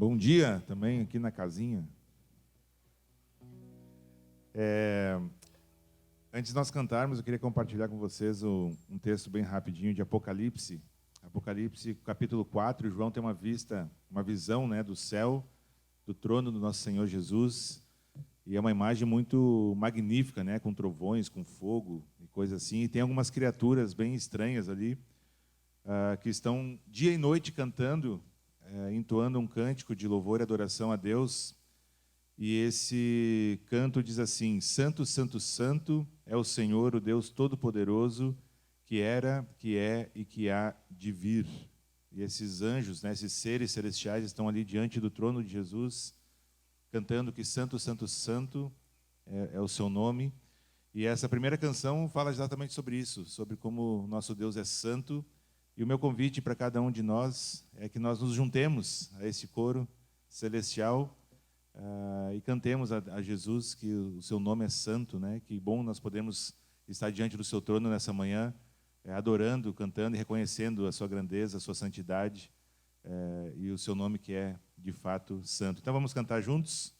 Bom dia também aqui na casinha. Antes de nós cantarmos, eu queria compartilhar com vocês um texto bem rapidinho de Apocalipse. Apocalipse, capítulo 4, João tem uma visão, né, do céu, do trono do nosso Senhor Jesus. E é uma imagem muito magnífica, né, com trovões, com fogo e coisas assim. E tem algumas criaturas bem estranhas ali, que estão dia e noite cantando, entoando um cântico de louvor e adoração a Deus. E esse canto diz assim: Santo, Santo, Santo é o Senhor, o Deus Todo-Poderoso, que era, que é e que há de vir. E esses anjos, né, esses seres celestiais estão ali diante do trono de Jesus, cantando que Santo, Santo, Santo é o seu nome. E essa primeira canção fala exatamente sobre isso, sobre como o nosso Deus é santo. E o meu convite para cada um de nós é que nós nos juntemos a esse coro celestial e cantemos a Jesus que o seu nome é santo, né? Que bom nós podemos estar diante do seu trono nessa manhã, adorando, cantando e reconhecendo a sua grandeza, a sua santidade e o seu nome que é de fato santo. Então vamos cantar juntos?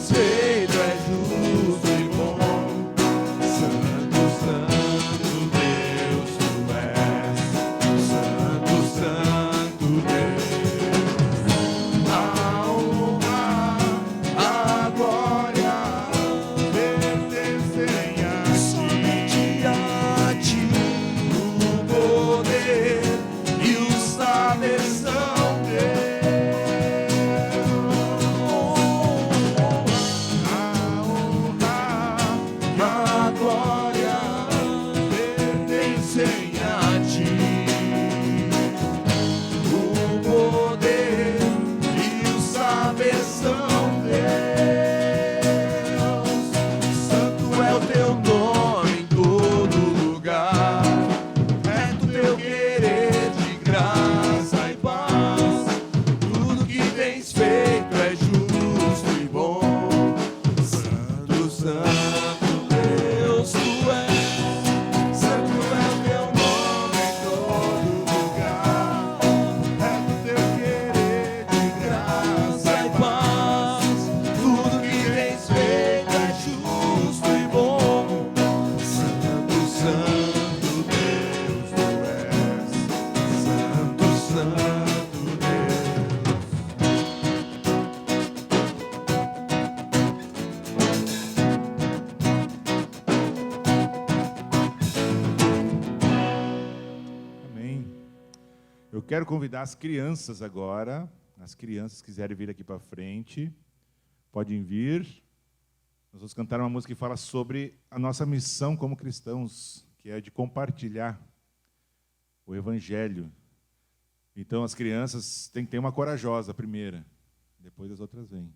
Say quero convidar as crianças agora. As crianças que quiserem vir aqui para frente, podem vir. Nós vamos cantar uma música que fala sobre a nossa missão como cristãos, que é de compartilhar o Evangelho. Então, as crianças têm que ter uma corajosa, a primeira. Depois as outras vêm.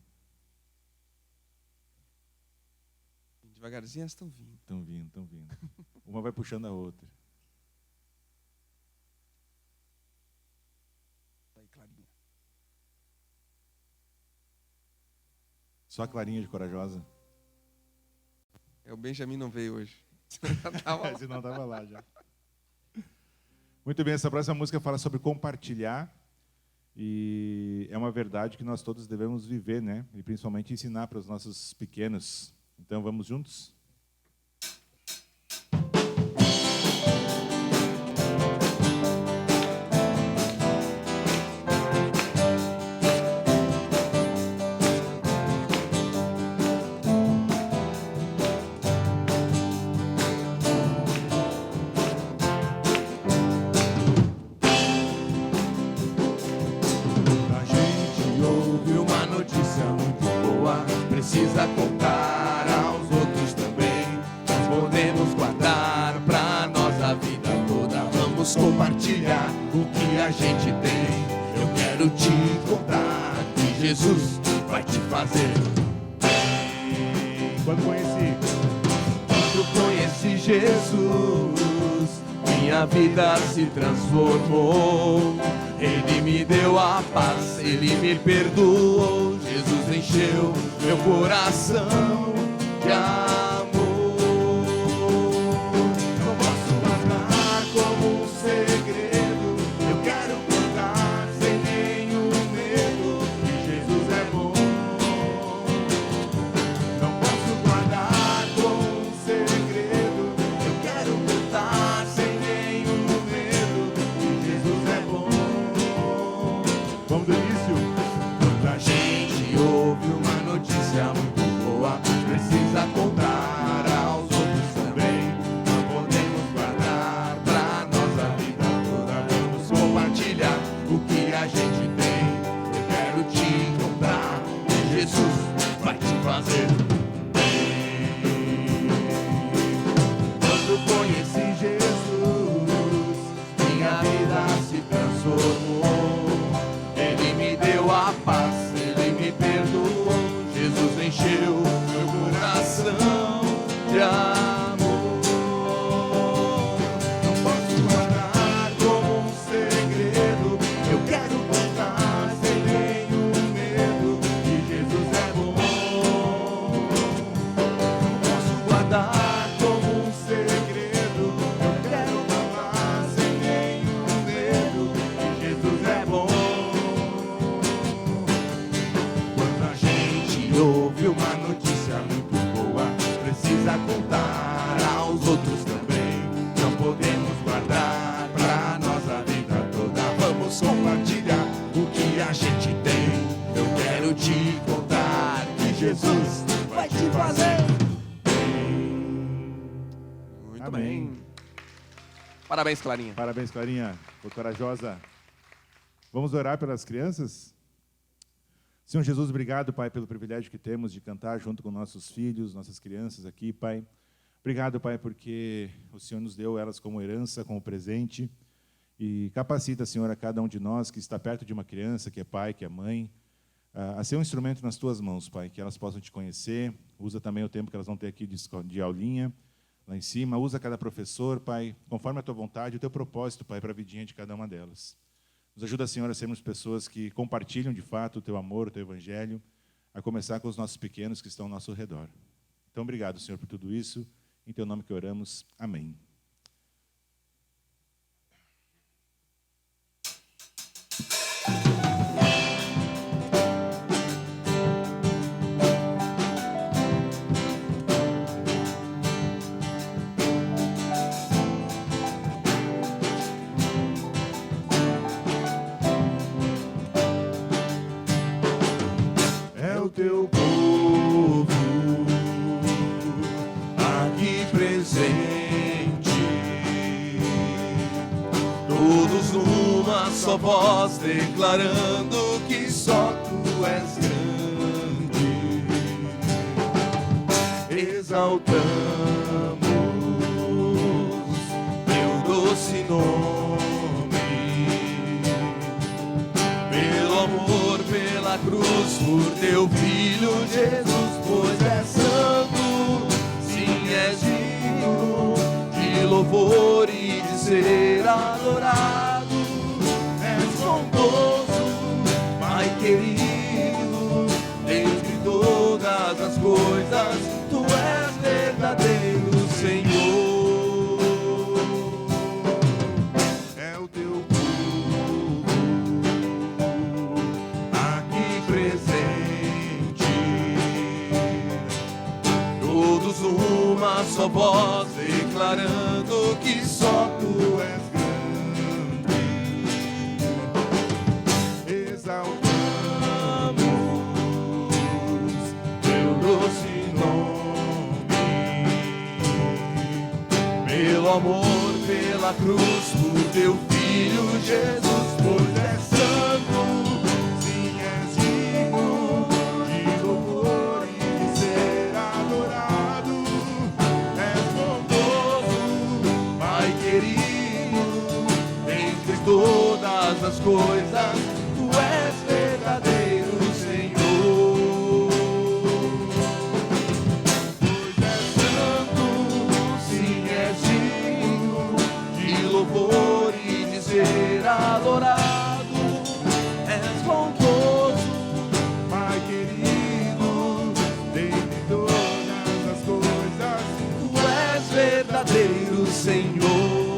Devagarzinho elas estão vindo. Estão vindo, estão vindo. Uma vai puxando a outra. Tá aí, Clarinha. Só a Clarinha de corajosa? O Benjamin não veio hoje. Senão estava lá já. Muito bem, essa próxima música fala sobre compartilhar. E é uma verdade que nós todos devemos viver, né? E principalmente ensinar para os nossos pequenos. Então, vamos juntos? Precisa contar aos outros também. Nós podemos guardar pra nós a vida toda. Vamos compartilhar o que a gente tem. Eu quero te contar que Jesus vai te fazer bem. Quando conheci Jesus, minha vida se transformou. Ele me deu a paz, Ele me perdoou. Jesus encheu meu coração de amor. Não posso guardar como um segredo. Eu quero contar sem nenhum medo que Jesus é bom. Não posso guardar como um segredo. Eu quero contar sem nenhum medo que Jesus é bom. Vamos do início? Quando a gente ouve uma notícia muito boa, precisa contar aos outros também. Não podemos guardar pra nossa vida toda. Vamos compartilhar o que a gente tem. Eu quero te contar que Jesus vai te fazer bem. Quando conheci Jesus, minha vida se transformou. Ele me deu a paz, Ele me perdoou. Jesus encheu meu coração de amor. Não posso guardar como um segredo. Eu quero contar sem nenhum medo que Jesus é bom. Não posso guardar como um segredo. Eu quero contar sem nenhum medo que Jesus é bom. Quando a gente ouve uma notícia muito boa, precisa contar aos outros também. Não podemos guardar pra nossa vida toda. Vamos compartilhar o que a gente tem. Eu quero te contar que Jesus vai te fazer bem. Muito Amém. bem. Parabéns, Clarinha. Parabéns, Clarinha. Foi corajosa. Vamos orar pelas crianças? Senhor Jesus, obrigado, Pai, pelo privilégio que temos de cantar junto com nossos filhos, nossas crianças aqui, Pai. Obrigado, Pai, porque o Senhor nos deu elas como herança, como presente. E capacita, Senhor, a cada um de nós que está perto de uma criança, que é pai, que é mãe, a ser um instrumento nas Tuas mãos, Pai, que elas possam Te conhecer. Usa também o tempo que elas vão ter aqui de aulinha, lá em cima. Usa cada professor, Pai, conforme a Tua vontade, o Teu propósito, Pai, para a vidinha de cada uma delas. Nos ajuda, Senhor, a sermos pessoas que compartilham de fato o Teu amor, o Teu Evangelho, a começar com os nossos pequenos que estão ao nosso redor. Então, obrigado, Senhor, por tudo isso. Em Teu nome que oramos. Amém. É o Teu povo aqui presente, todos numa só voz declarando que só tu és grande. Exaltamos teu doce nome, pelo amor, pela cruz, por teu filho Jesus, pois és santo, sim, és digno de louvor e de ser adorado. És bondoso, Pai querido, dentre todas as coisas, tu és verdadeiro Senhor. É o teu povo aqui presente, todos numa só voz declarando que só tu és grande. Exaltamos teu doce nome, pelo amor, pela cruz, por teu filho Jesus, pois és santo, sim, és digno de louvor e de ser adorado. És bondoso, Pai querido, dentre todas as coisas, tu és verdadeiro Senhor. Pois és santo, sim, és digno de louvor e de ser adorado. És bondoso, Pai querido, dentre todas as coisas, tu és verdadeiro Senhor.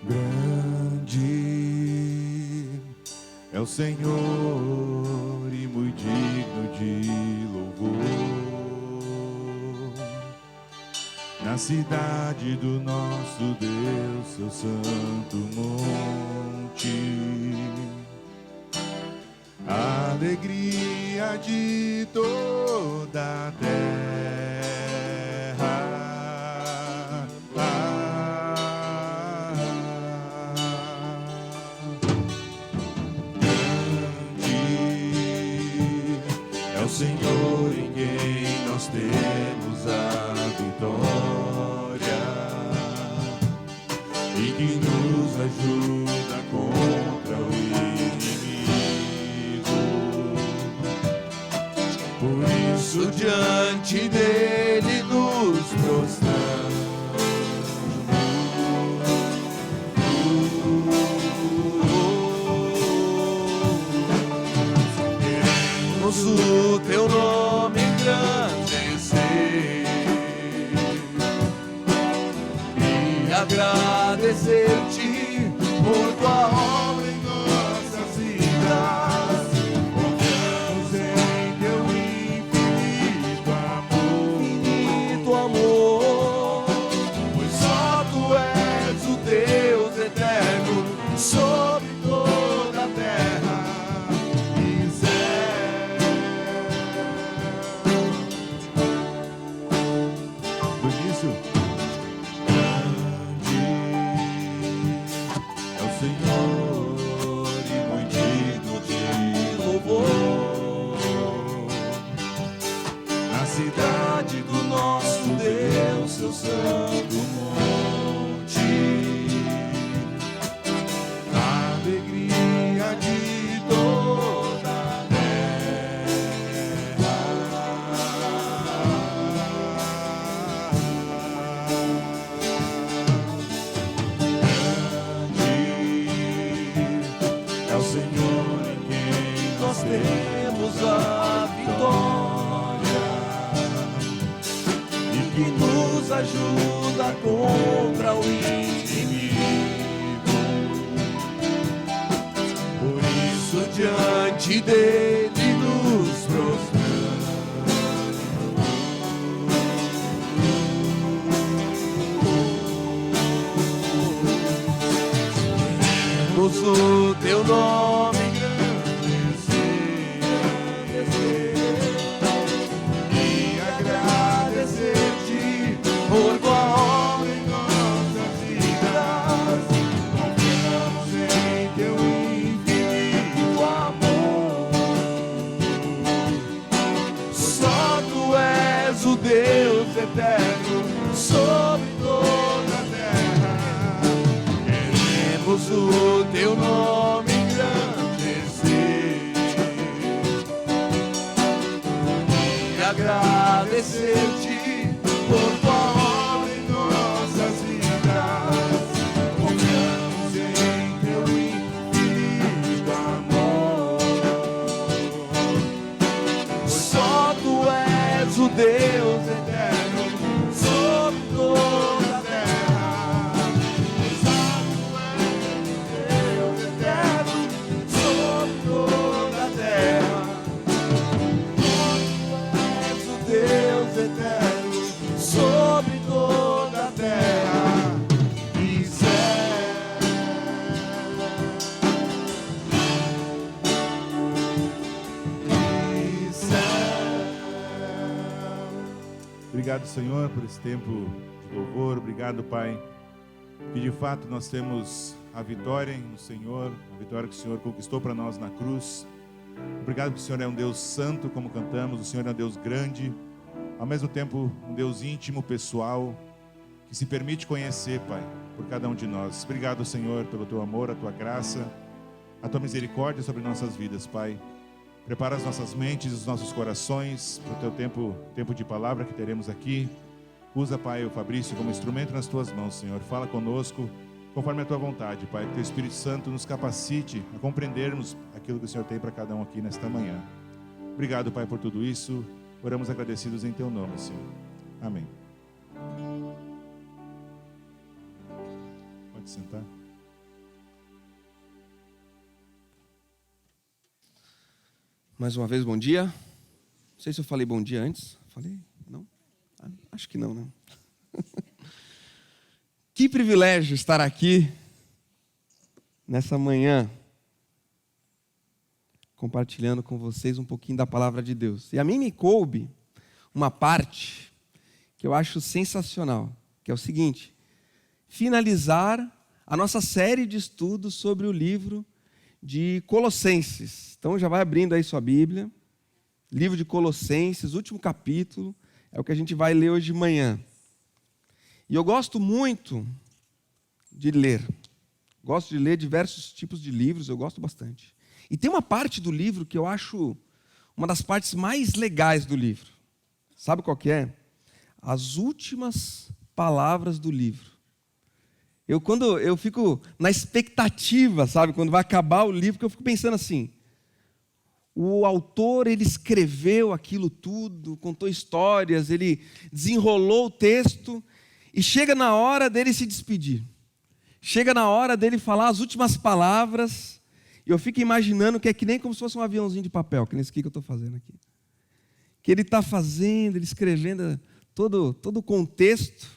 Grande é o Senhor e muito digno de louvor. Na cidade do nosso Deus, seu santo monte, a alegria de toda a terra. É o Senhor em quem nós temos a vitória e que nos ajuda contra o inimigo. Por isso diante dele nos prostramos. O teu nome engrandecer e agradecer-te por tua obra em nossas vidas. Confiamos em teu infinito amor, pois só tu és o Deus eterno sobre toda a terra. Cidade do nosso Deus, seu santo monte, a alegria de toda a terra. Grande é o Senhor em quem nós temos a vitória, que nos ajuda contra o inimigo. Por isso diante dele nos Queremos o teu nome engrandecer e agradecer-te por tua obra em nossas vidas. Confiamos em teu infinito amor. Só tu és o Deus eterno sobre toda a terra. Queremos o teu nome engrandecer e agradecer-te por tua obra em nossas vidas. Confiamos em teu infinito amor. Só tu és o Deus eterno sobre toda a terra. Só tu és o Deus eterno sobre toda a terra. Só tu és o Deus eterno sobre toda a terra e céu. E céu. Obrigado, Senhor, por esse tempo de louvor. Obrigado, Pai, que de fato nós temos a vitória no Senhor, a vitória que o Senhor conquistou para nós na cruz. Obrigado que o Senhor é um Deus santo, como cantamos. O Senhor é um Deus grande, ao mesmo tempo um Deus íntimo, pessoal, que se permite conhecer, Pai, por cada um de nós. Obrigado, Senhor, pelo teu amor, a tua graça, a tua misericórdia sobre nossas vidas, Pai. Prepara as nossas mentes e os nossos corações para o teu tempo de palavra que teremos aqui. Usa, Pai, o Fabrício como instrumento nas tuas mãos, Senhor. Fala conosco conforme a tua vontade, Pai. Que teu Espírito Santo nos capacite a compreendermos aquilo que o Senhor tem para cada um aqui nesta manhã. Obrigado, Pai, por tudo isso. Oramos agradecidos em teu nome, Senhor. Amém. Pode sentar. Mais uma vez, bom dia. Não sei se eu falei bom dia antes. Falei? Não? Acho que não, né? Que privilégio estar aqui nessa manhã, compartilhando com vocês um pouquinho da palavra de Deus. E a mim me coube uma parte que eu acho sensacional, que é o seguinte: finalizar a nossa série de estudos sobre o livro de Colossenses. Então já vai abrindo aí sua Bíblia, livro de Colossenses, último capítulo, é o que a gente vai ler hoje de manhã. E eu gosto muito de ler. Gosto de ler diversos tipos de livros, eu gosto bastante. E tem uma parte do livro que eu acho uma das partes mais legais do livro. Sabe qual que é? As últimas palavras do livro. Quando eu fico na expectativa, sabe, quando vai acabar o livro, que eu fico pensando assim: o autor, ele escreveu aquilo tudo, contou histórias, ele desenrolou o texto, e chega na hora dele se despedir. Chega na hora dele falar as últimas palavras, e eu fico imaginando que é que nem como se fosse um aviãozinho de papel, que nesse aqui que eu estou fazendo aqui. Que ele está fazendo, ele escrevendo todo o contexto,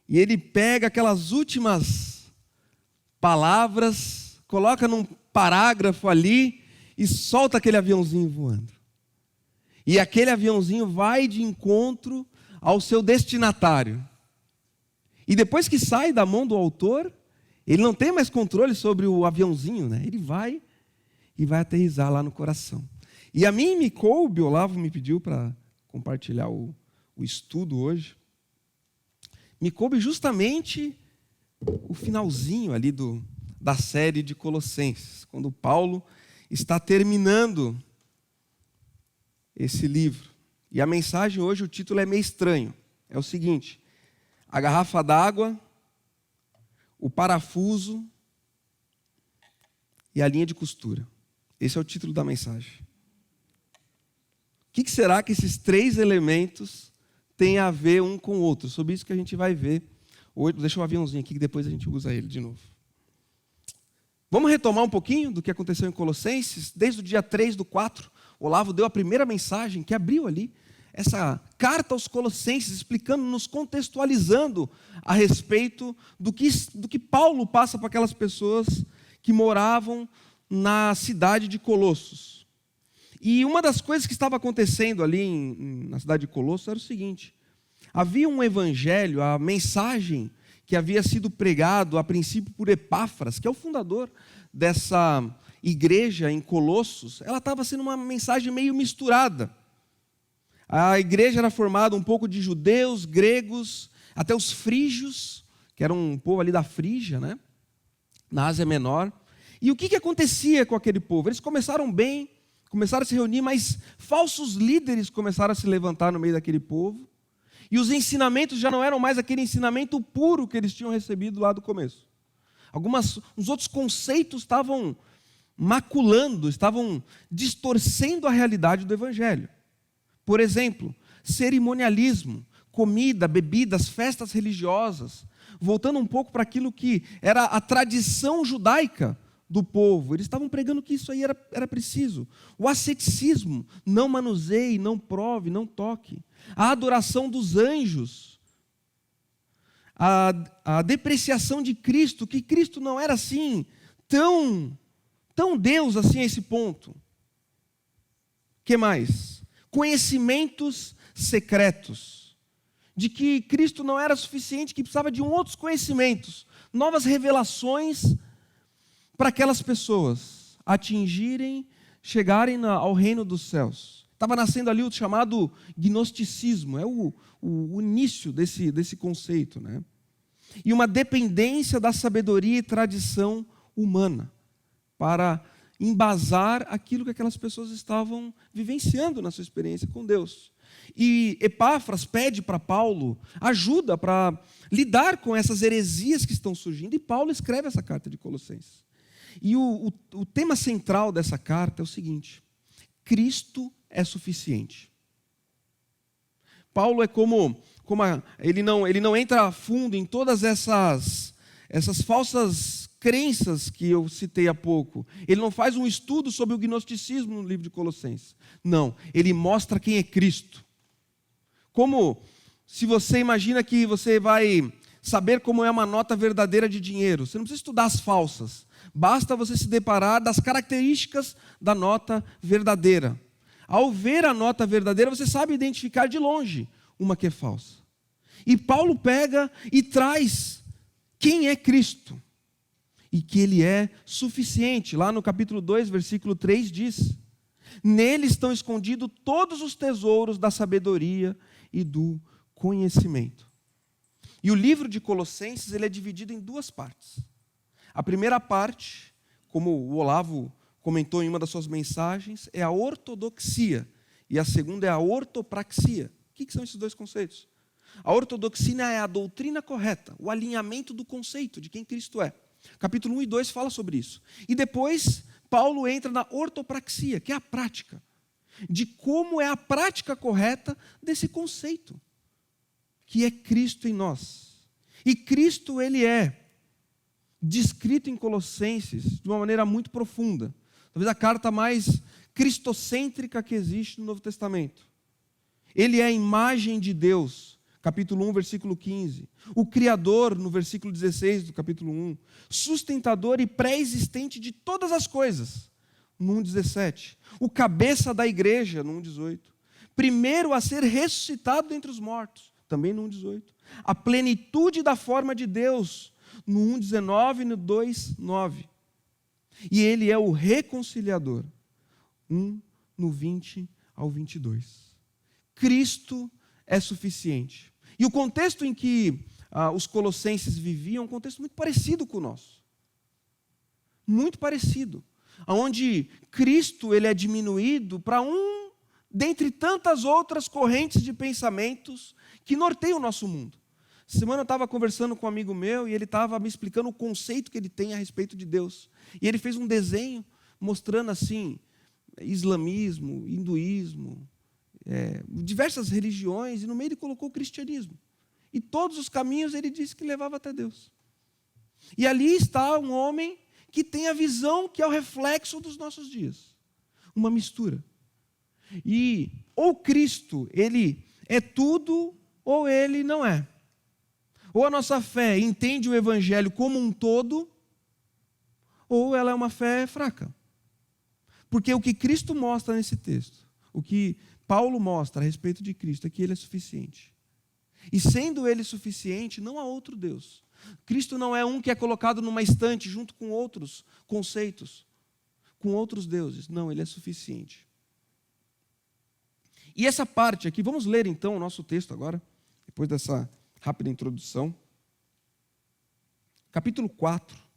e ele pega aquelas últimas palavras, coloca num parágrafo ali e solta aquele aviãozinho voando. E aquele aviãozinho vai de encontro ao seu destinatário. E depois que sai da mão do autor, ele não tem mais controle sobre o aviãozinho, né? Ele vai e vai aterrissar lá no coração. E a mim me coube, o Olavo me pediu para compartilhar o estudo hoje, me coube justamente o finalzinho ali da série de Colossenses, quando Paulo está terminando esse livro. E a mensagem hoje, o título é meio estranho. É o seguinte: a garrafa d'água, o parafuso e a linha de costura. Esse é o título da mensagem. O que será que esses três elementos têm a ver um com o outro? Sobre isso que a gente vai ver hoje. Deixa o aviãozinho aqui que depois a gente usa ele de novo. Vamos retomar um pouquinho do que aconteceu em Colossenses? Desde o dia 3/4, Olavo deu a primeira mensagem que abriu ali essa carta aos Colossenses, explicando, nos contextualizando a respeito do que Paulo passa para aquelas pessoas que moravam na cidade de Colossos. E uma das coisas que estava acontecendo ali na cidade de Colossos era o seguinte: havia um evangelho, a mensagem que havia sido pregado a princípio por Epáfras, que é o fundador dessa igreja em Colossos, ela estava sendo uma mensagem meio misturada. A igreja era formada um pouco de judeus, gregos, até os frígios, que era um povo ali da Frígia, né? Na Ásia Menor. E o que acontecia com aquele povo? Eles começaram bem, começaram a se reunir, mas falsos líderes começaram a se levantar no meio daquele povo. E os ensinamentos já não eram mais aquele ensinamento puro que eles tinham recebido lá do começo. Uns outros conceitos estavam maculando, estavam distorcendo a realidade do evangelho. Por exemplo, cerimonialismo, comida, bebidas, festas religiosas, voltando um pouco para aquilo que era a tradição judaica do povo. Eles estavam pregando que isso aí era preciso. O asceticismo, não manuseie, não prove, não toque. A adoração dos anjos, a depreciação de Cristo, que Cristo não era assim, tão Deus assim a esse ponto. O que mais? Conhecimentos secretos, de que Cristo não era suficiente, que precisava de outros conhecimentos, novas revelações para aquelas pessoas chegarem ao reino dos céus. Estava nascendo ali o chamado gnosticismo, é o início desse conceito, né? E uma dependência da sabedoria e tradição humana para embasar aquilo que aquelas pessoas estavam vivenciando na sua experiência com Deus. E Epáfras pede para Paulo ajuda para lidar com essas heresias que estão surgindo, e Paulo escreve essa carta de Colossenses. E o tema central dessa carta é o seguinte: Cristo é suficiente. Paulo é ele não entra a fundo em todas essas falsas crenças que eu citei há pouco. Ele não faz um estudo sobre o gnosticismo no livro de Colossenses. Não, ele mostra quem é Cristo. Como se você imagina que você vai saber como é uma nota verdadeira de dinheiro. Você não precisa estudar as falsas. Basta você se deparar das características da nota verdadeira. Ao ver a nota verdadeira, você sabe identificar de longe uma que é falsa. E Paulo pega e traz quem é Cristo. E que Ele é suficiente. Lá no capítulo 2, versículo 3 diz: nele estão escondidos todos os tesouros da sabedoria e do conhecimento. E o livro de Colossenses ele é dividido em duas partes. A primeira parte, como o Olavo comentou em uma das suas mensagens, é a ortodoxia. E a segunda é a ortopraxia. O que são esses dois conceitos? A ortodoxia é a doutrina correta, o alinhamento do conceito de quem Cristo é. Capítulo 1 e 2 fala sobre isso. E depois, Paulo entra na ortopraxia, que é a prática. De como é a prática correta desse conceito, que é Cristo em nós. E Cristo, ele é descrito em Colossenses de uma maneira muito profunda. Talvez a carta mais cristocêntrica que existe no Novo Testamento. Ele é a imagem de Deus. Capítulo 1, versículo 15. O Criador, no versículo 16 do capítulo 1. Sustentador e pré-existente de todas as coisas, no 1,17. O cabeça da igreja, no 1,18. Primeiro a ser ressuscitado dentre os mortos, também no 1,18. A plenitude da forma de Deus, no 1,19 e no 2,9. E Ele é o reconciliador, no 20 ao 22. Cristo é suficiente. E o contexto em que os colossenses viviam é um contexto muito parecido com o nosso. Muito parecido. Onde Cristo ele é diminuído para dentre tantas outras correntes de pensamentos que norteiam o nosso mundo. Essa semana eu estava conversando com um amigo meu e ele estava me explicando o conceito que ele tem a respeito de Deus. E ele fez um desenho mostrando assim, islamismo, hinduísmo, diversas religiões, e no meio ele colocou o cristianismo. E todos os caminhos ele disse que levava até Deus. E ali está um homem que tem a visão que é o reflexo dos nossos dias. Uma mistura. E ou Cristo, ele é tudo, ou ele não é. Ou a nossa fé entende o evangelho como um todo, ou ela é uma fé fraca. Porque o que Cristo mostra nesse texto, o que Paulo mostra a respeito de Cristo, é que ele é suficiente. E sendo ele suficiente, não há outro Deus. Cristo não é um que é colocado numa estante junto com outros conceitos, com outros deuses. Não, ele é suficiente. E essa parte aqui, vamos ler então o nosso texto agora, depois dessa rápida introdução. Capítulo 4.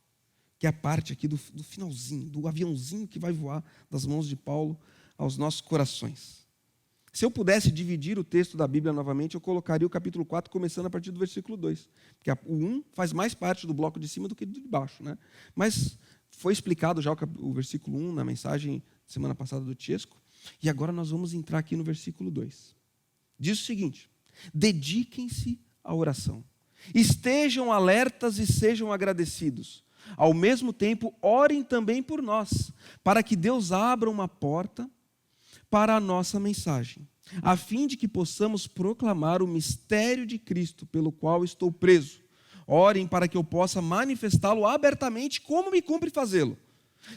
Que é a parte aqui do finalzinho, do aviãozinho que vai voar das mãos de Paulo aos nossos corações. Se eu pudesse dividir o texto da Bíblia novamente, eu colocaria o capítulo 4 começando a partir do versículo 2. Porque o 1 faz mais parte do bloco de cima do que do de baixo, né? Mas foi explicado já o versículo 1 na mensagem semana passada do Tiesco. E agora nós vamos entrar aqui no versículo 2. Diz o seguinte: dediquem-se à oração. Estejam alertas e sejam agradecidos. Ao mesmo tempo, orem também por nós, para que Deus abra uma porta para a nossa mensagem, a fim de que possamos proclamar o mistério de Cristo, pelo qual estou preso. Orem para que eu possa manifestá-lo abertamente, como me cumpre fazê-lo.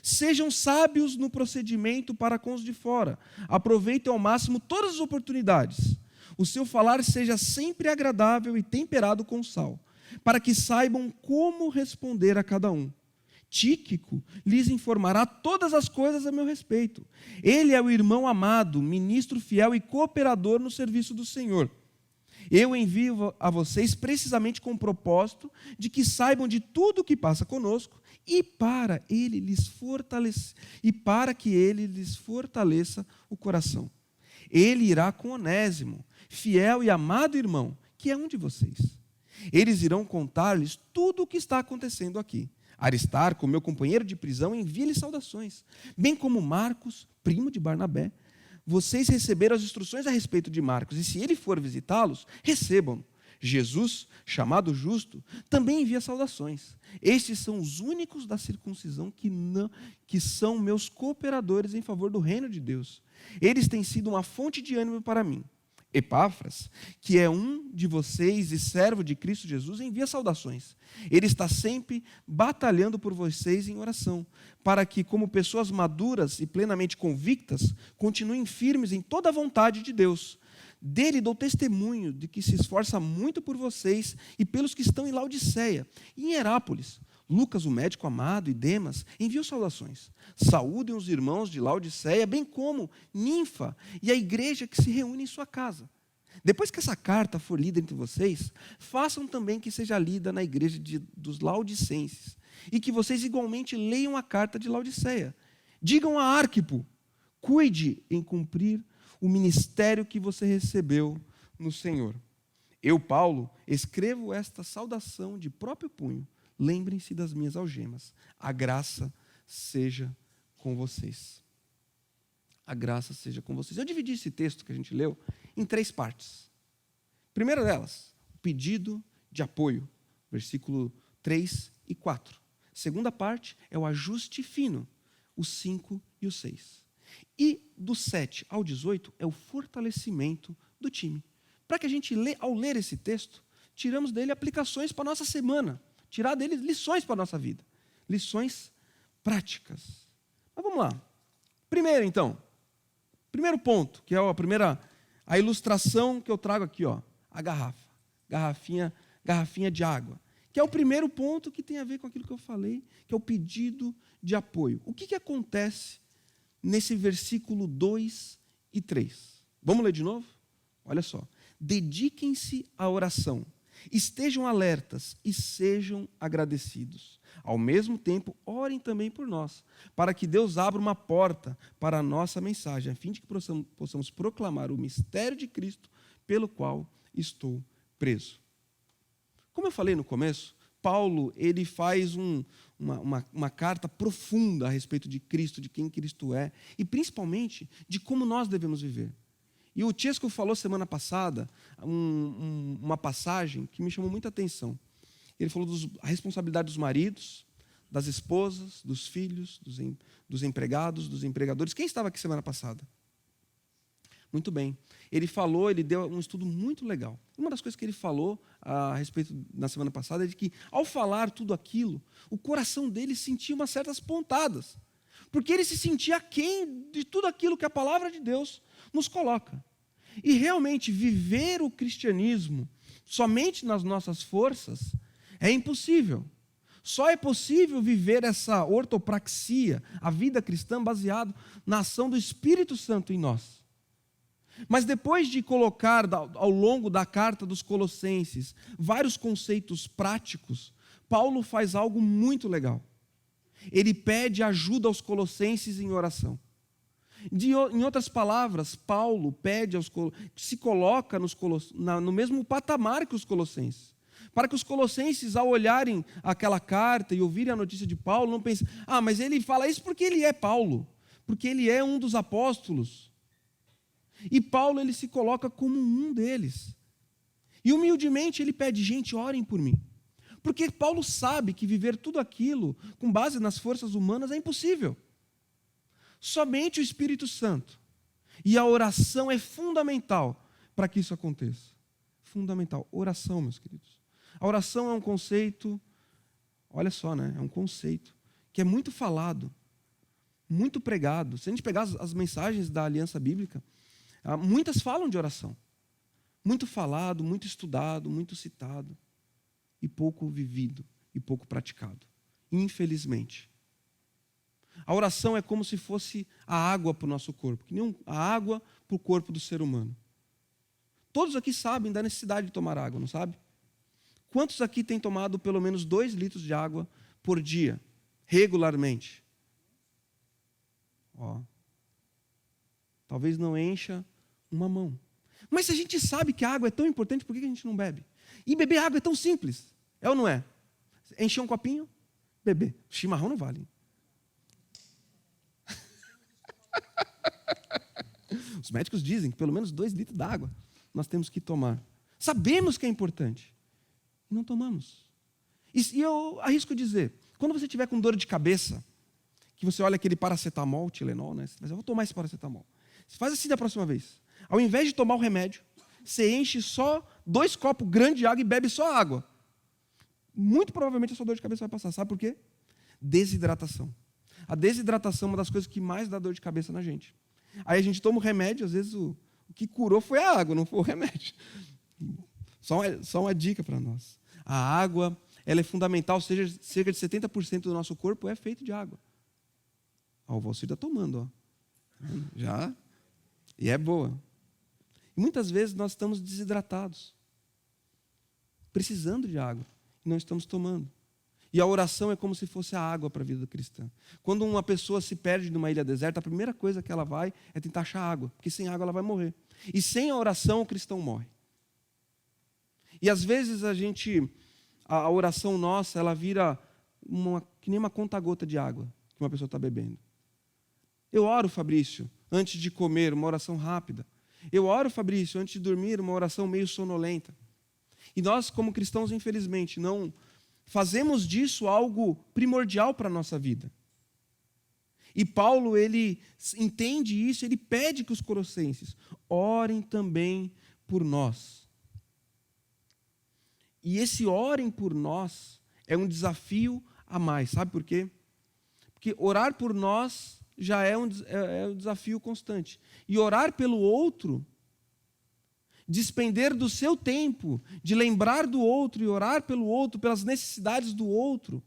Sejam sábios no procedimento para com os de fora. Aproveitem ao máximo todas as oportunidades. O seu falar seja sempre agradável e temperado com sal, para que saibam como responder a cada um. Tíquico lhes informará todas as coisas a meu respeito. Ele é o irmão amado, ministro fiel e cooperador no serviço do Senhor. Eu envio a vocês precisamente com o propósito de que saibam de tudo o que passa conosco e para que ele lhes fortaleça o coração. Ele irá com Onésimo, fiel e amado irmão, que é um de vocês. Eles irão contar-lhes tudo o que está acontecendo aqui. Aristarco, meu companheiro de prisão, envia-lhes saudações, bem como Marcos, primo de Barnabé. Vocês receberam as instruções a respeito de Marcos, e se ele for visitá-los, recebam-no. Jesus, chamado Justo, também envia saudações. Estes são os únicos da circuncisão que são meus cooperadores em favor do reino de Deus. Eles têm sido uma fonte de ânimo para mim. Epáfras, que é um de vocês e servo de Cristo Jesus, envia saudações. Ele está sempre batalhando por vocês em oração, para que, como pessoas maduras e plenamente convictas, continuem firmes em toda a vontade de Deus. Dele dou testemunho de que se esforça muito por vocês e pelos que estão em Laodiceia e em Herápolis. Lucas, o médico amado, e Demas, enviam saudações. Saúdem os irmãos de Laodiceia, bem como Ninfa e a igreja que se reúne em sua casa. Depois que essa carta for lida entre vocês, façam também que seja lida na igreja dos Laodicenses, e que vocês igualmente leiam a carta de Laodiceia. Digam a Arquipo, cuide em cumprir o ministério que você recebeu no Senhor. Eu, Paulo, escrevo esta saudação de próprio punho. Lembrem-se das minhas algemas. A graça seja com vocês. A graça seja com vocês. Eu dividi esse texto que a gente leu em 3 partes. Primeira delas, o pedido de apoio, versículo 3 e 4. Segunda parte é o ajuste fino, os 5 e os 6. E do 7 ao 18 é o fortalecimento do time. Para que a gente, ao ler esse texto, tiramos dele aplicações para a nossa semana. Tirar dele lições para a nossa vida. Lições práticas. Mas vamos lá. Primeiro, então. Primeiro ponto, que é a ilustração que eu trago aqui, ó, a garrafa. Garrafinha de água. Que é o primeiro ponto que tem a ver com aquilo que eu falei, que é o pedido de apoio. O que acontece nesse versículo 2 e 3? Vamos ler de novo? Olha só. Dediquem-se à oração. Estejam alertas e sejam agradecidos. Ao mesmo tempo, orem também por nós, para que Deus abra uma porta para a nossa mensagem, a fim de que possamos proclamar o mistério de Cristo, pelo qual estou preso. Como eu falei no começo, Paulo ele faz uma carta profunda a respeito de Cristo, de quem Cristo é, e principalmente de como nós devemos viver. E o Tiesco falou semana passada uma passagem que me chamou muita atenção. Ele falou da responsabilidade dos maridos, das esposas, dos filhos, dos empregados, dos empregadores. Quem estava aqui semana passada? Muito bem. Ele deu um estudo muito legal. Uma das coisas que ele falou a respeito na semana passada é de que, ao falar tudo aquilo, o coração dele sentia umas certas pontadas, porque ele se sentia aquém de tudo aquilo que a palavra de Deus nos coloca. E realmente viver o cristianismo somente nas nossas forças é impossível. Só é possível viver essa ortopraxia, a vida cristã, baseado na ação do Espírito Santo em nós. Mas depois de colocar ao longo da carta dos Colossenses vários conceitos práticos, Paulo faz algo muito legal. Ele pede ajuda aos colossenses em oração. Em outras palavras, Paulo pede se coloca no mesmo patamar que os colossenses, para que os colossenses, ao olharem aquela carta e ouvirem a notícia de Paulo, não pensem, mas ele fala isso porque ele é Paulo, porque ele é um dos apóstolos. E Paulo, ele se coloca como um deles. E humildemente ele pede, gente, orem por mim. Porque Paulo sabe que viver tudo aquilo com base nas forças humanas é impossível. Somente o Espírito Santo. E a oração é fundamental para que isso aconteça. Fundamental. Oração, meus queridos. A oração é um conceito, olha só, né? É um conceito que é muito falado, muito pregado. Se a gente pegar as mensagens da Aliança Bíblica, muitas falam de oração. Muito falado, muito estudado, muito citado. E pouco vivido, e pouco praticado. Infelizmente. A oração é como se fosse a água para o nosso corpo, que nem a água para o corpo do ser humano. Todos aqui sabem da necessidade de tomar água, não sabe? Quantos aqui têm tomado pelo menos 2 litros de água por dia, regularmente? Talvez não encha uma mão. Mas se a gente sabe que a água é tão importante, por que a gente não bebe? E beber água é tão simples, é ou não é? Encher um copinho, beber. Chimarrão não vale. Os médicos dizem que pelo menos 2 litros d'água nós temos que tomar. Sabemos que é importante. E não tomamos. E eu arrisco dizer, quando você estiver com dor de cabeça, que você olha aquele paracetamol, Tilenol, né? Você vai dizer, eu vou tomar esse paracetamol. Você faz assim da próxima vez. Ao invés de tomar o remédio, você enche só 2 copos grandes de água e bebe só água. Muito provavelmente a sua dor de cabeça vai passar. Sabe por quê? Desidratação. A desidratação é uma das coisas que mais dá dor de cabeça na gente. Aí a gente toma o remédio, às vezes o que curou foi a água, não foi o remédio. Só uma dica para nós. A água, ela é fundamental, cerca de 70% do nosso corpo é feito de água. O Valcir está tomando, já. E é boa. E muitas vezes nós estamos desidratados, precisando de água, e não estamos tomando. E a oração é como se fosse a água para a vida cristã. Quando uma pessoa se perde numa ilha deserta, a primeira coisa que ela vai é tentar achar água, porque sem água ela vai morrer. E sem a oração o cristão morre. E às vezes a oração nossa, ela vira que nem uma conta-gota de água que uma pessoa está bebendo. Eu oro, Fabrício, antes de comer, uma oração rápida. Eu oro, Fabrício, antes de dormir, uma oração meio sonolenta. E nós, como cristãos, infelizmente, não fazemos disso algo primordial para a nossa vida. E Paulo, ele entende isso, ele pede que os colossenses orem também por nós. E esse orem por nós é um desafio a mais. Sabe por quê? Porque orar por nós já é um desafio constante. E orar pelo outro, despender do seu tempo, de lembrar do outro e orar pelo outro, pelas necessidades do outro,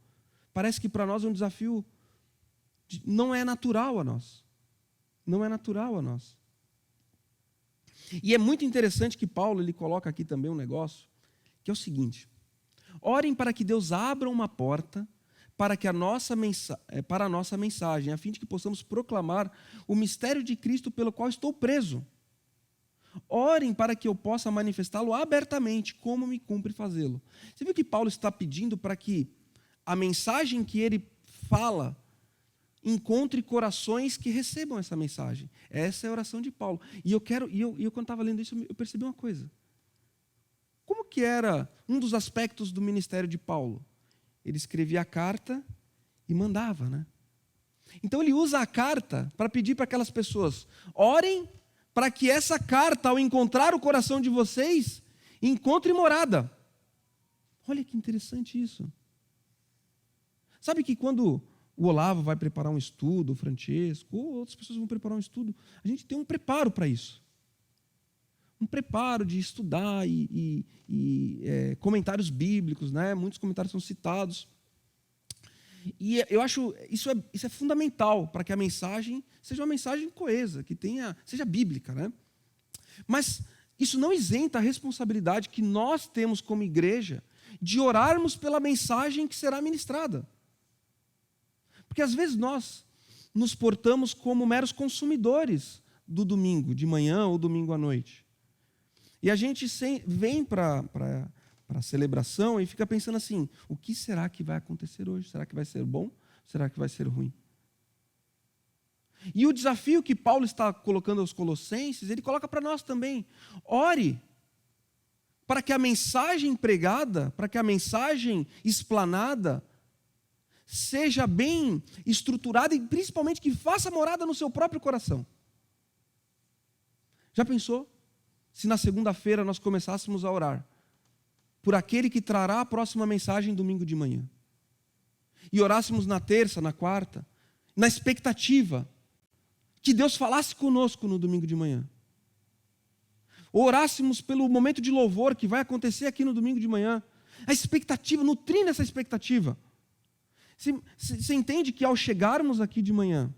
parece que para nós é um desafio, não é natural a nós. Não é natural a nós. E é muito interessante que Paulo ele coloca aqui também um negócio, que é o seguinte: orem para que Deus abra uma porta para a nossa mensagem, a fim de que possamos proclamar o mistério de Cristo pelo qual estou preso. Orem para que eu possa manifestá-lo abertamente, como me cumpre fazê-lo. Você viu que Paulo está pedindo para que a mensagem que ele fala encontre corações que recebam essa mensagem. Essa é a oração de Paulo. E eu quando estava lendo isso, eu percebi uma coisa. Como que era um dos aspectos do ministério de Paulo? Ele escrevia a carta e mandava, né? Então ele usa a carta para pedir para aquelas pessoas: orem para que essa carta, ao encontrar o coração de vocês, encontre morada. Olha que interessante isso. Sabe que quando o Olavo vai preparar um estudo, o Francesco, ou outras pessoas vão preparar um estudo, a gente tem um preparo para isso. Um preparo de estudar comentários bíblicos, né? Muitos comentários são citados. E eu acho isso é fundamental para que a mensagem seja uma mensagem coesa, que seja bíblica, né? Mas isso não isenta a responsabilidade que nós temos como igreja de orarmos pela mensagem que será ministrada. Porque às vezes nós nos portamos como meros consumidores do domingo de manhã ou domingo à noite. E a gente vem para a celebração e fica pensando assim, o que será que vai acontecer hoje? Será que vai ser bom? Será que vai ser ruim? E o desafio que Paulo está colocando aos Colossenses, ele coloca para nós também. Ore para que a mensagem pregada, para que a mensagem explanada, seja bem estruturada e principalmente que faça morada no seu próprio coração. Já pensou? Se na segunda-feira nós começássemos a orar por aquele que trará a próxima mensagem domingo de manhã. E orássemos na terça, na quarta, na expectativa que Deus falasse conosco no domingo de manhã. Ou orássemos pelo momento de louvor que vai acontecer aqui no domingo de manhã. A expectativa, nutrindo essa expectativa. Você entende que ao chegarmos aqui de manhã,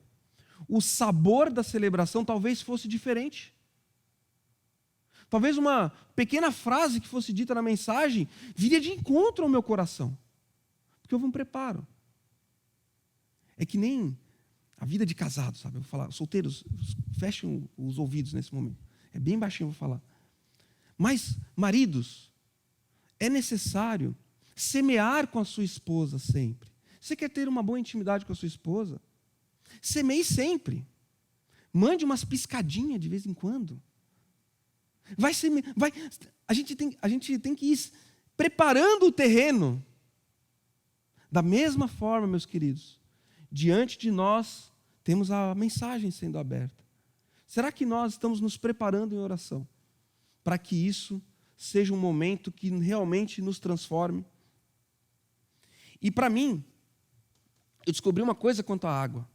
o sabor da celebração talvez fosse diferente? Talvez uma pequena frase que fosse dita na mensagem viria de encontro ao meu coração. Porque houve um preparo. É que nem a vida de casado, sabe? Eu vou falar, solteiros, fechem os ouvidos nesse momento. É bem baixinho eu vou falar. Mas, maridos, é necessário semear com a sua esposa sempre. Você quer ter uma boa intimidade com a sua esposa? Semeie sempre. Mande umas piscadinhas de vez em quando. A gente tem que ir preparando o terreno. Da mesma forma, meus queridos, diante de nós temos a mensagem sendo aberta. Será que nós estamos nos preparando em oração para que isso seja um momento que realmente nos transforme? E para mim, eu descobri uma coisa quanto à água.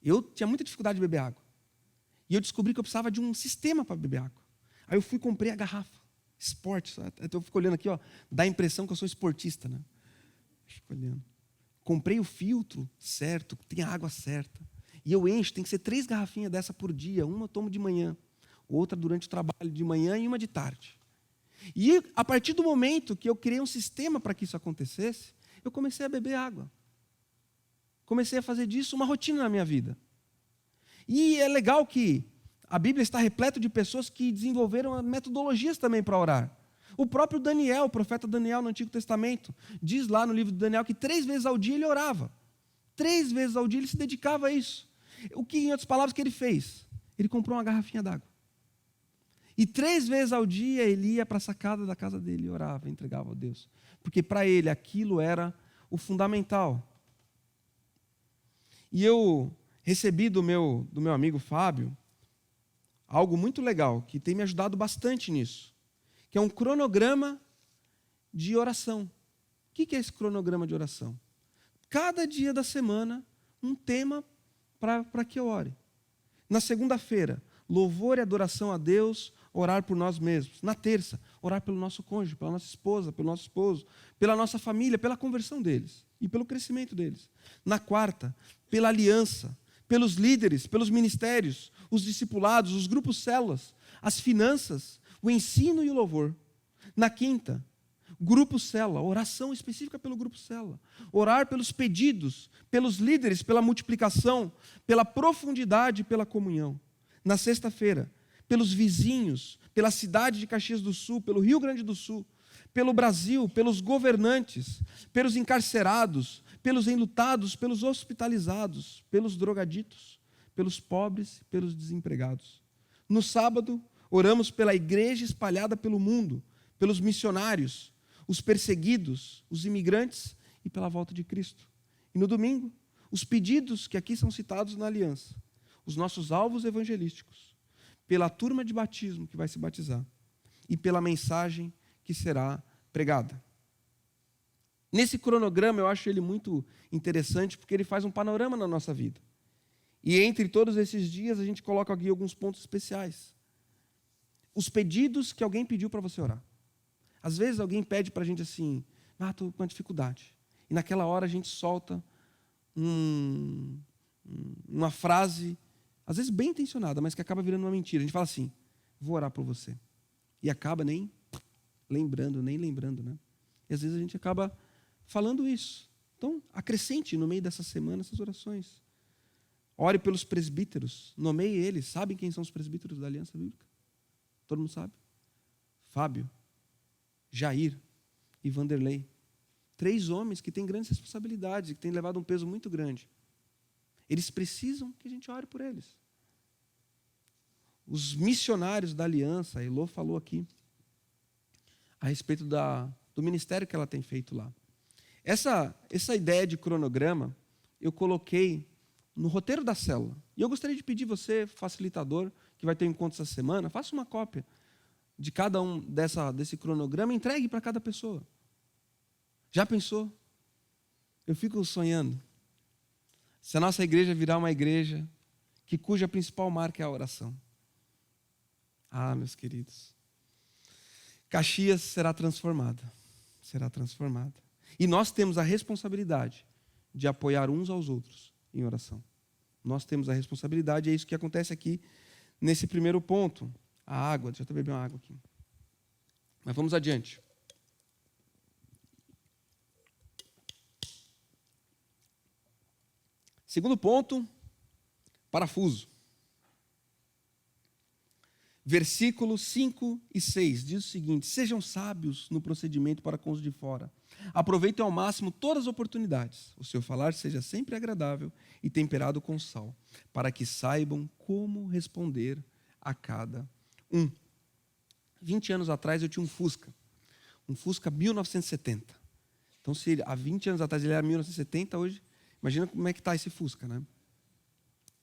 Eu tinha muita dificuldade de beber água. E eu descobri que eu precisava de um sistema para beber água. Aí eu fui e comprei a garrafa. Esporte. Eu fico olhando aqui, ó, dá a impressão que eu sou esportista, né? Fico olhando. Comprei o filtro certo, tem a água certa. E eu encho, tem que ser 3 garrafinhas dessa por dia. Uma eu tomo de manhã, outra durante o trabalho de manhã e uma de tarde. E a partir do momento que eu criei um sistema para que isso acontecesse, eu comecei a beber água. Comecei a fazer disso uma rotina na minha vida. E é legal que a Bíblia está repleta de pessoas que desenvolveram metodologias também para orar. O próprio Daniel, o profeta Daniel no Antigo Testamento, diz lá no livro de Daniel que 3 vezes ao dia ele orava. 3 vezes ao dia ele se dedicava a isso. O que, em outras palavras, que ele fez? Ele comprou uma garrafinha d'água. E 3 vezes ao dia ele ia para a sacada da casa dele e orava, entregava a Deus. Porque para ele aquilo era o fundamental. E eu recebi do meu amigo Fábio algo muito legal, que tem me ajudado bastante nisso, que é um cronograma de oração. O que é esse cronograma de oração? Cada dia da semana, um tema para que eu ore. Na segunda-feira, louvor e adoração a Deus, orar por nós mesmos. Na terça, orar pelo nosso cônjuge, pela nossa esposa, pelo nosso esposo, pela nossa família, pela conversão deles e pelo crescimento deles. Na quarta, pela aliança, pelos líderes, pelos ministérios, os discipulados, os grupos células, as finanças, o ensino e o louvor. Na quinta, grupo célula, oração específica pelo grupo célula. Orar pelos pedidos, pelos líderes, pela multiplicação, pela profundidade e pela comunhão. Na sexta-feira, pelos vizinhos, pela cidade de Caxias do Sul, pelo Rio Grande do Sul, pelo Brasil, pelos governantes, pelos encarcerados, pelos enlutados, pelos hospitalizados, pelos drogaditos, pelos pobres, pelos desempregados. No sábado, oramos pela igreja espalhada pelo mundo, pelos missionários, os perseguidos, os imigrantes e pela volta de Cristo. E no domingo, os pedidos que aqui são citados na aliança, os nossos alvos evangelísticos, pela turma de batismo que vai se batizar e pela mensagem que será pregada. Nesse cronograma eu acho ele muito interessante porque ele faz um panorama na nossa vida. E entre todos esses dias a gente coloca aqui alguns pontos especiais. Os pedidos que alguém pediu para você orar. Às vezes alguém pede para a gente assim, estou com uma dificuldade. E naquela hora a gente solta uma frase, às vezes bem intencionada, mas que acaba virando uma mentira. A gente fala assim, vou orar por você. E acaba nem lembrando, né? E às vezes a gente acaba falando isso. Então, acrescente no meio dessa semana essas orações. Ore pelos presbíteros, nomeie eles. Sabem quem são os presbíteros da Aliança Bíblica? Todo mundo sabe? Fábio, Jair e Vanderlei. 3 homens que têm grandes responsabilidades, que têm levado um peso muito grande. Eles precisam que a gente ore por eles. Os missionários da Aliança, a Elô falou aqui, a respeito do ministério que ela tem feito lá. Essa ideia de cronograma, eu coloquei no roteiro da célula. E eu gostaria de pedir você, facilitador, que vai ter um encontro essa semana, faça uma cópia de cada um desse cronograma e entregue para cada pessoa. Já pensou? Eu fico sonhando. Se a nossa igreja virar uma igreja cuja principal marca é a oração. Meus queridos, Caxias será transformada. Será transformada. E nós temos a responsabilidade de apoiar uns aos outros em oração. Nós temos a responsabilidade, é isso que acontece aqui nesse primeiro ponto. A água, deixa eu beber uma água aqui. Mas vamos adiante. Segundo ponto, parafuso. Versículos 5 e 6 diz o seguinte: sejam sábios no procedimento para com os de fora. Aproveitem ao máximo todas as oportunidades. O seu falar seja sempre agradável e temperado com sal, para que saibam como responder a cada um. 20 anos atrás eu tinha um Fusca 1970. Então, se há 20 anos atrás ele era 1970, hoje, imagina como é que está esse Fusca, né?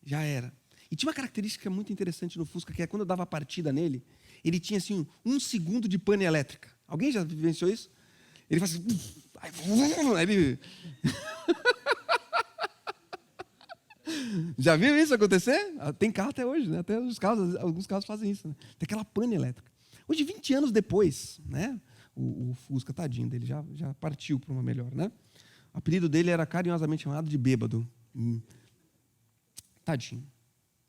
Já era. E tinha uma característica muito interessante no Fusca, que é quando eu dava a partida nele, ele tinha assim 1 segundo de pane elétrica. Alguém já vivenciou isso? Ele faz assim... Ele... Já viu isso acontecer? Tem carro até hoje, né? Até alguns carros fazem isso. Né? Tem aquela pane elétrica. Hoje, 20 anos depois, né? O Fusca, tadinho dele, já partiu para uma melhor, né? O apelido dele era carinhosamente chamado de bêbado. Tadinho.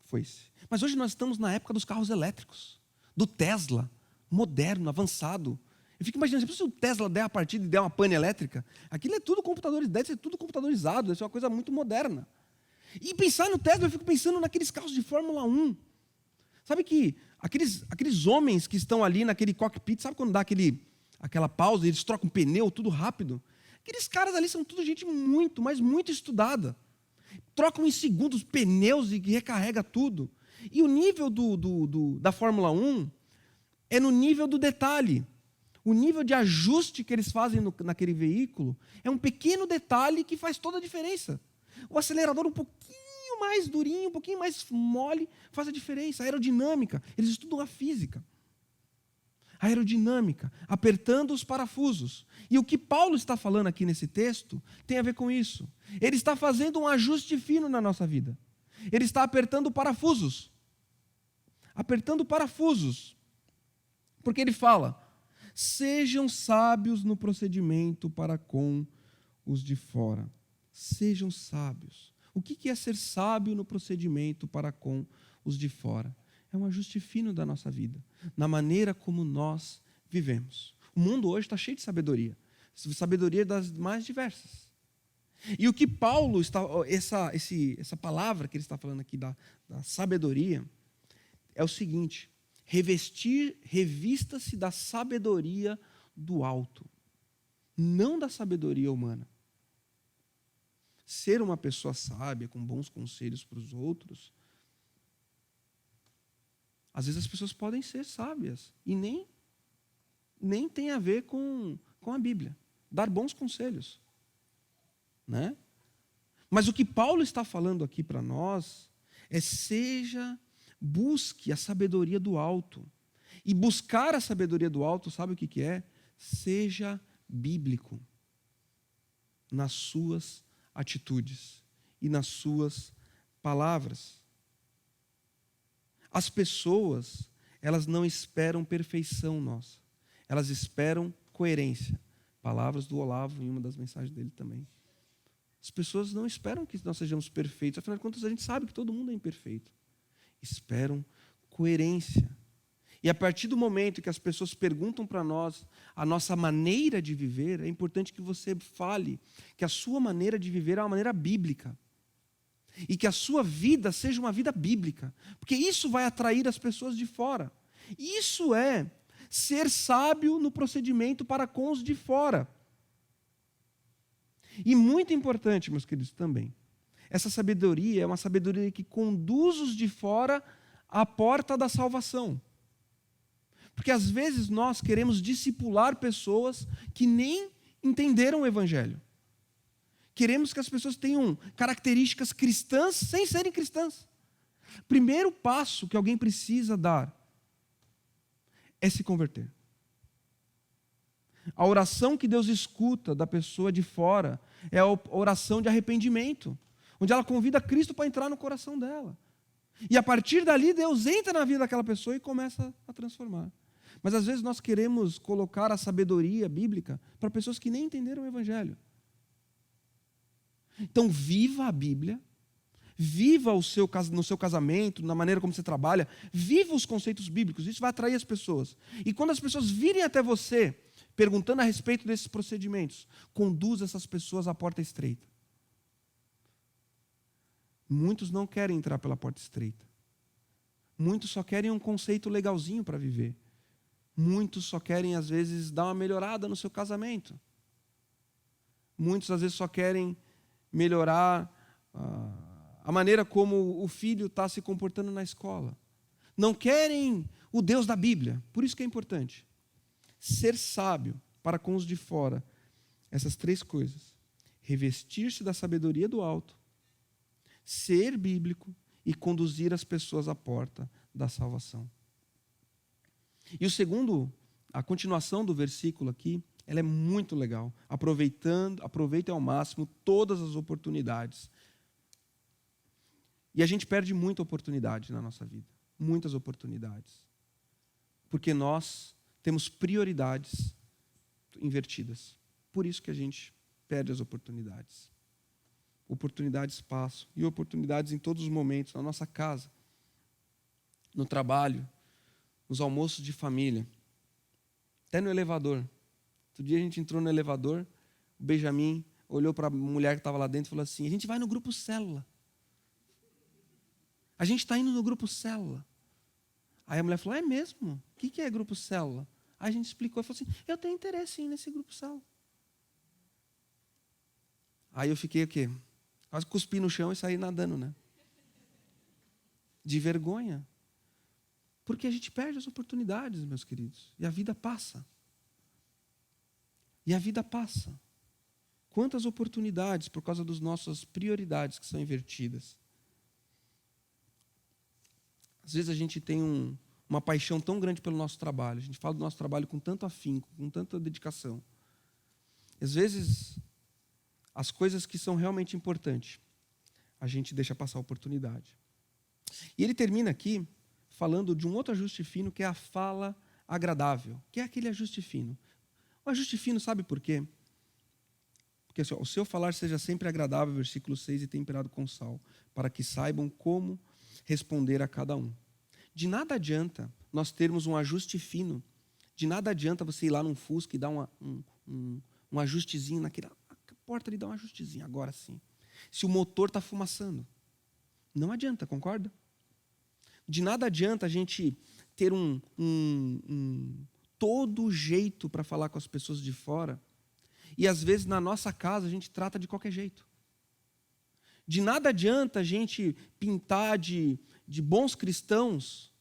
Foi esse. Mas hoje nós estamos na época dos carros elétricos, do Tesla, moderno, avançado. Eu fico imaginando, se o Tesla der a partida e der uma pane elétrica, aquilo é tudo computador, deve ser tudo computadorizado, deve ser uma coisa muito moderna. E pensar no Tesla, eu fico pensando naqueles carros de Fórmula 1. Sabe que aqueles homens que estão ali naquele cockpit, sabe quando dá aquela pausa e eles trocam pneu, tudo rápido? Aqueles caras ali são tudo gente muito, mas muito estudada. Trocam em segundos pneus e recarrega tudo. E o nível da Fórmula 1 é no nível do detalhe. O nível de ajuste que eles fazem naquele veículo é um pequeno detalhe que faz toda a diferença. O acelerador um pouquinho mais durinho, um pouquinho mais mole, faz a diferença. A aerodinâmica, eles estudam a física. A aerodinâmica, apertando os parafusos. E o que Paulo está falando aqui nesse texto tem a ver com isso. Ele está fazendo um ajuste fino na nossa vida. Ele está apertando parafusos. Apertando parafusos. Porque ele fala: sejam sábios no procedimento para com os de fora. Sejam sábios. O que é ser sábio no procedimento para com os de fora? É um ajuste fino da nossa vida, na maneira como nós vivemos. O mundo hoje está cheio de sabedoria das mais diversas. E o que Paulo está, essa palavra que ele está falando aqui da sabedoria, é o seguinte: revista-se da sabedoria do alto, não da sabedoria humana. Ser uma pessoa sábia, com bons conselhos para os outros, às vezes as pessoas podem ser sábias e nem tem a ver com a Bíblia. Dar bons conselhos. Né? Mas o que Paulo está falando aqui para nós é: seja busque a sabedoria do alto. E buscar a sabedoria do alto, sabe o que é? Seja bíblico nas suas atitudes e nas suas palavras. As pessoas, elas não esperam perfeição nossa. Elas esperam coerência. Palavras do Olavo em uma das mensagens dele também. As pessoas não esperam que nós sejamos perfeitos. Afinal de contas, a gente sabe que todo mundo é imperfeito. Esperam coerência. E a partir do momento que as pessoas perguntam para nós a nossa maneira de viver, é importante que você fale que a sua maneira de viver é uma maneira bíblica. E que a sua vida seja uma vida bíblica. Porque isso vai atrair as pessoas de fora. Isso é ser sábio no procedimento para com os de fora. E muito importante, meus queridos, também. Essa sabedoria é uma sabedoria que conduz os de fora à porta da salvação. Porque às vezes nós queremos discipular pessoas que nem entenderam o Evangelho. Queremos que as pessoas tenham características cristãs sem serem cristãs. Primeiro passo que alguém precisa dar é se converter. A oração que Deus escuta da pessoa de fora é a oração de arrependimento, onde ela convida Cristo para entrar no coração dela. E a partir dali, Deus entra na vida daquela pessoa e começa a transformar. Mas às vezes nós queremos colocar a sabedoria bíblica para pessoas que nem entenderam o Evangelho. Então, viva a Bíblia, viva no seu casamento, na maneira como você trabalha, viva os conceitos bíblicos, isso vai atrair as pessoas. E quando as pessoas virem até você, perguntando a respeito desses procedimentos, conduza essas pessoas à porta estreita. Muitos não querem entrar pela porta estreita. Muitos só querem um conceito legalzinho para viver. Muitos só querem, às vezes, dar uma melhorada no seu casamento. Muitos, às vezes, só querem melhorar a maneira como o filho está se comportando na escola. Não querem o Deus da Bíblia. Por isso que é importante ser sábio para com os de fora. Essas três coisas. Revestir-se da sabedoria do alto, ser bíblico e conduzir as pessoas à porta da salvação. E o segundo, a continuação do versículo aqui, ela é muito legal. Aproveite ao máximo todas as oportunidades. E a gente perde muita oportunidade na nossa vida. Muitas oportunidades. Porque nós temos prioridades invertidas. Por isso que a gente perde as oportunidades. Oportunidades passam. E oportunidades em todos os momentos. Na nossa casa, no trabalho, nos almoços de família, até no elevador. Outro dia a gente entrou no elevador, o Benjamin olhou para a mulher que estava lá dentro e falou assim: a gente vai no grupo Célula. A gente está indo no grupo Célula. Aí a mulher falou: é mesmo? O que é grupo Célula? Aí a gente explicou e falou assim: eu tenho interesse em ir nesse grupo Célula. Aí eu fiquei o quê? Quase cuspi no chão e saí nadando, né? De vergonha. Porque a gente perde as oportunidades, meus queridos. E a vida passa. E a vida passa. Quantas oportunidades por causa das nossas prioridades que são invertidas. Às vezes a gente tem uma paixão tão grande pelo nosso trabalho. A gente fala do nosso trabalho com tanto afinco, com tanta dedicação. Às vezes, as coisas que são realmente importantes, a gente deixa passar a oportunidade. E ele termina aqui falando de um outro ajuste fino, que é a fala agradável, que é aquele ajuste fino. O ajuste fino, sabe por quê? Porque assim, o seu falar seja sempre agradável, versículo 6, e temperado com sal, para que saibam como responder a cada um. De nada adianta nós termos um ajuste fino, de nada adianta você ir lá num Fusca e dar um ajustezinho naquela porta ali, dá um ajustezinho, agora sim. Se o motor está fumaçando. Não adianta, concorda? De nada adianta a gente ter todo jeito para falar com as pessoas de fora, e às vezes na nossa casa a gente trata de qualquer jeito. De nada adianta a gente pintar de bons cristãos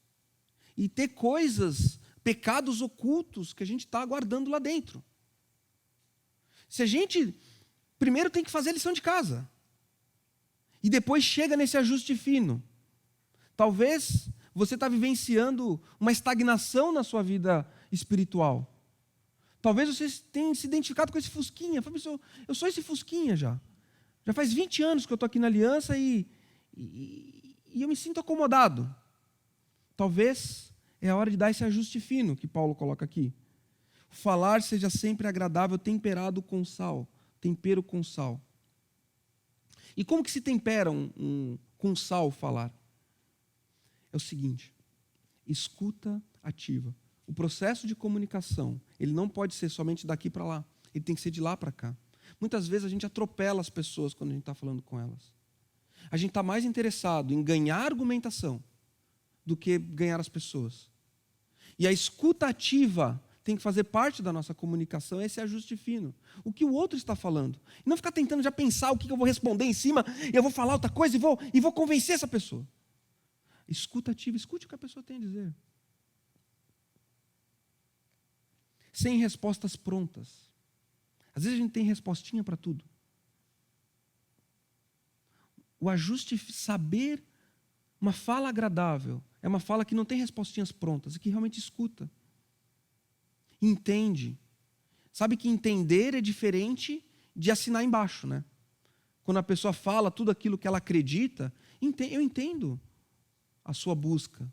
e ter coisas, pecados ocultos que a gente está guardando lá dentro. Se a gente primeiro tem que fazer a lição de casa e depois chega nesse ajuste fino. Talvez Você está vivenciando uma estagnação na sua vida espiritual. Talvez você tenha se identificado com esse fusquinha. Fabrício, eu sou esse fusquinha já. Já faz 20 anos que eu estou aqui na Aliança e eu me sinto acomodado. Talvez é a hora de dar esse ajuste fino que Paulo coloca aqui. Falar seja sempre agradável, temperado com sal. Tempero com sal. E como que se tempera com sal falar? É o seguinte, escuta ativa. O processo de comunicação, ele não pode ser somente daqui para lá. Ele tem que ser de lá para cá. Muitas vezes a gente atropela as pessoas quando a gente está falando com elas. A gente está mais interessado em ganhar argumentação do que ganhar as pessoas. E a escuta ativa tem que fazer parte da nossa comunicação, esse ajuste fino. O que o outro está falando. E não ficar tentando já pensar o que eu vou responder em cima, e eu vou falar outra coisa e vou convencer essa pessoa. Escuta ativa, escute o que a pessoa tem a dizer. Sem respostas prontas. Às vezes a gente tem respostinha para tudo. O ajuste, saber uma fala agradável, é uma fala que não tem respostinhas prontas, é que realmente escuta. Entende. Sabe que entender é diferente de assinar embaixo, né? Quando a pessoa fala tudo aquilo que ela acredita, eu entendo a sua busca.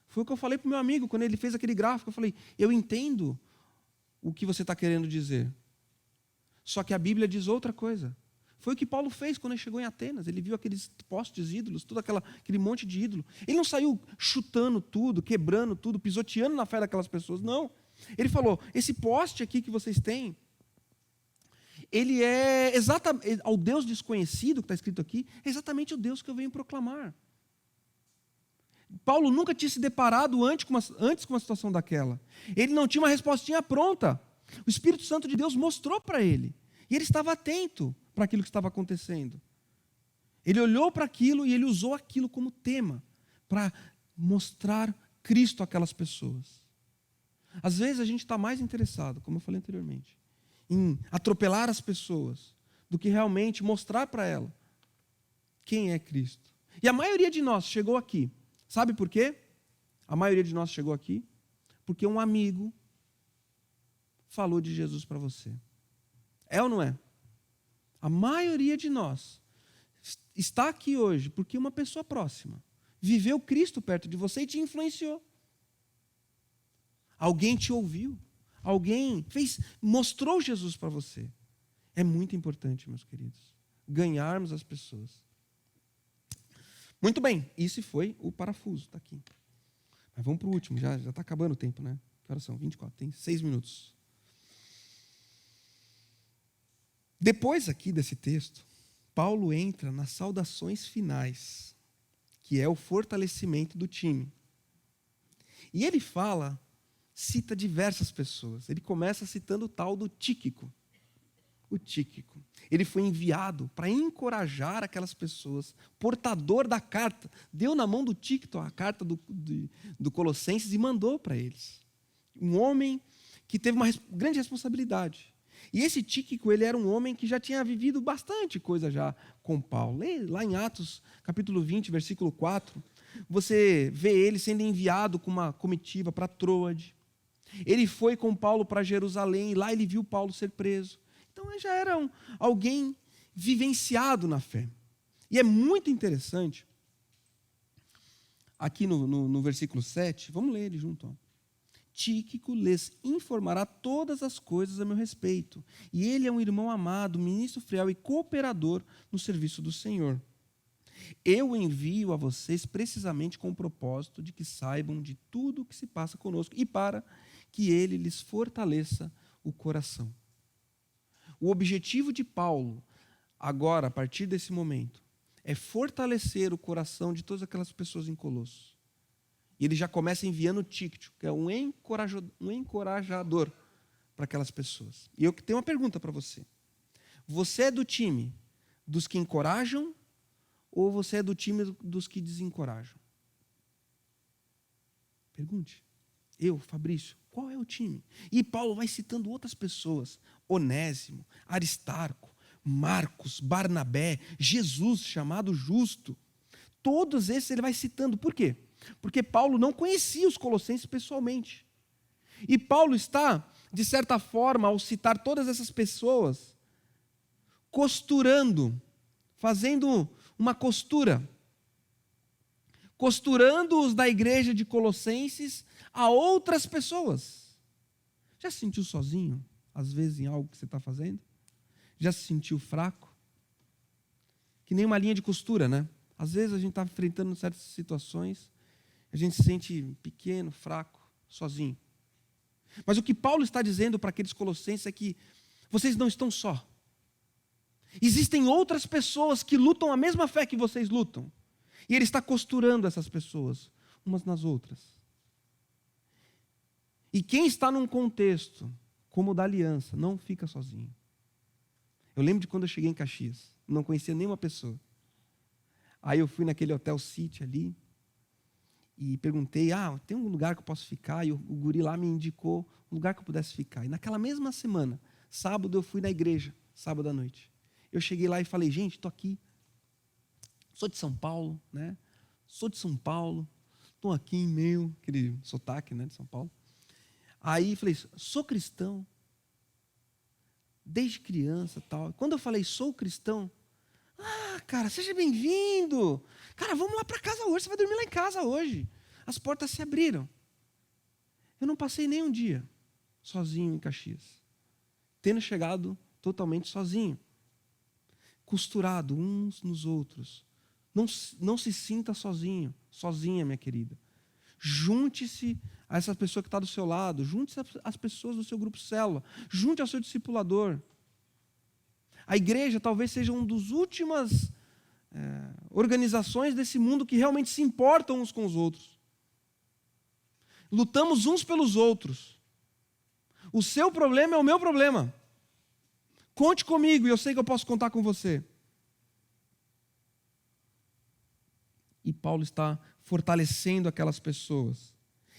Foi o que eu falei para o meu amigo, quando ele fez aquele gráfico, eu falei, eu entendo o que você está querendo dizer. Só que a Bíblia diz outra coisa. Foi o que Paulo fez quando ele chegou em Atenas. Ele viu aqueles postes ídolos, todo aquele monte de ídolo. Ele não saiu chutando tudo, quebrando tudo, pisoteando na fé daquelas pessoas, não. Ele falou, esse poste aqui que vocês têm, ele é exatamente, ao Deus desconhecido, que está escrito aqui, é exatamente o Deus que eu venho proclamar. Paulo nunca tinha se deparado antes com uma situação daquela. Ele não tinha uma respostinha pronta. O Espírito Santo de Deus mostrou para ele. E ele estava atento para aquilo que estava acontecendo. Ele olhou para aquilo e ele usou aquilo como tema para mostrar Cristo àquelas pessoas. Às vezes a gente está mais interessado, como eu falei anteriormente, em atropelar as pessoas do que realmente mostrar para ela quem é Cristo. E a maioria de nós chegou aqui. Sabe por quê? A maioria de nós chegou aqui porque um amigo falou de Jesus para você. É ou não é? A maioria de nós está aqui hoje porque uma pessoa próxima viveu Cristo perto de você e te influenciou. Alguém te ouviu. Alguém mostrou Jesus para você. É muito importante, meus queridos, ganharmos as pessoas. Muito bem, isso foi o parafuso, está aqui. Mas vamos para o último, já está acabando o tempo, né? Que horas são? 24, tem 6 minutos. Depois aqui desse texto, Paulo entra nas saudações finais, que é o fortalecimento do time. E ele cita diversas pessoas. Ele começa citando o tal do Tíquico. O Tíquico. Ele foi enviado para encorajar aquelas pessoas, portador da carta. Deu na mão do Tíquico a carta do Colossenses e mandou para eles. Um homem que teve uma grande responsabilidade. E esse Tíquico, ele era um homem que já tinha vivido bastante coisa já com Paulo. Lá em Atos, capítulo 20, versículo 4, você vê ele sendo enviado com uma comitiva para Troade. Ele foi com Paulo para Jerusalém e lá ele viu Paulo ser preso. Então ele já era alguém vivenciado na fé. E é muito interessante, aqui no versículo 7, vamos ler ele junto. Ó. Tíquico lhes informará todas as coisas a meu respeito. E ele é um irmão amado, ministro fiel e cooperador no serviço do Senhor. Eu envio a vocês precisamente com o propósito de que saibam de tudo o que se passa conosco e para que ele lhes fortaleça o coração. O objetivo de Paulo, agora, a partir desse momento, é fortalecer o coração de todas aquelas pessoas em Colossos. E ele já começa enviando o Tíquico, que é um encorajador para aquelas pessoas. E eu tenho uma pergunta para você. Você é do time dos que encorajam ou você é do time dos que desencorajam? Pergunte. Eu, Fabrício, qual é o time? E Paulo vai citando outras pessoas. Onésimo, Aristarco, Marcos, Barnabé, Jesus, chamado Justo. Todos esses ele vai citando. Por quê? Porque Paulo não conhecia os colossenses pessoalmente. E Paulo está, de certa forma, ao citar todas essas pessoas, costurando, fazendo uma costura, costurando-os da igreja de Colossenses a outras pessoas. Já se sentiu sozinho, às vezes, em algo que você está fazendo? Já se sentiu fraco? Que nem uma linha de costura, né? Às vezes a gente está enfrentando certas situações, a gente se sente pequeno, fraco, sozinho. Mas o que Paulo está dizendo para aqueles colossenses é que vocês não estão só. Existem outras pessoas que lutam a mesma fé que vocês lutam. E ele está costurando essas pessoas, umas nas outras. E quem está num contexto como o da aliança, não fica sozinho. Eu lembro de quando eu cheguei em Caxias, não conhecia nenhuma pessoa. Aí eu fui naquele Hotel City ali e perguntei, tem um lugar que eu posso ficar? E o guri lá me indicou um lugar que eu pudesse ficar. E naquela mesma semana, sábado, eu fui na igreja, sábado à noite. Eu cheguei lá e falei, gente, estou aqui. Sou de São Paulo, né? Sou de São Paulo. Estou aqui em meio, aquele sotaque, né, de São Paulo. Aí falei, sou cristão. Desde criança e tal. Quando eu falei, sou cristão, cara, seja bem-vindo. Cara, vamos lá para casa hoje, você vai dormir lá em casa hoje. As portas se abriram. Eu não passei nem um dia sozinho em Caxias. Tendo chegado totalmente sozinho. Costurado uns nos outros. Não se sinta sozinho, sozinha, minha querida. Junte-se a essa pessoa que está do seu lado, junte-se às pessoas do seu grupo célula, junte ao seu discipulador. A igreja talvez seja uma das últimas organizações desse mundo que realmente se importam uns com os outros. Lutamos uns pelos outros. O seu problema é o meu problema. Conte comigo e eu sei que eu posso contar com você. E Paulo está fortalecendo aquelas pessoas.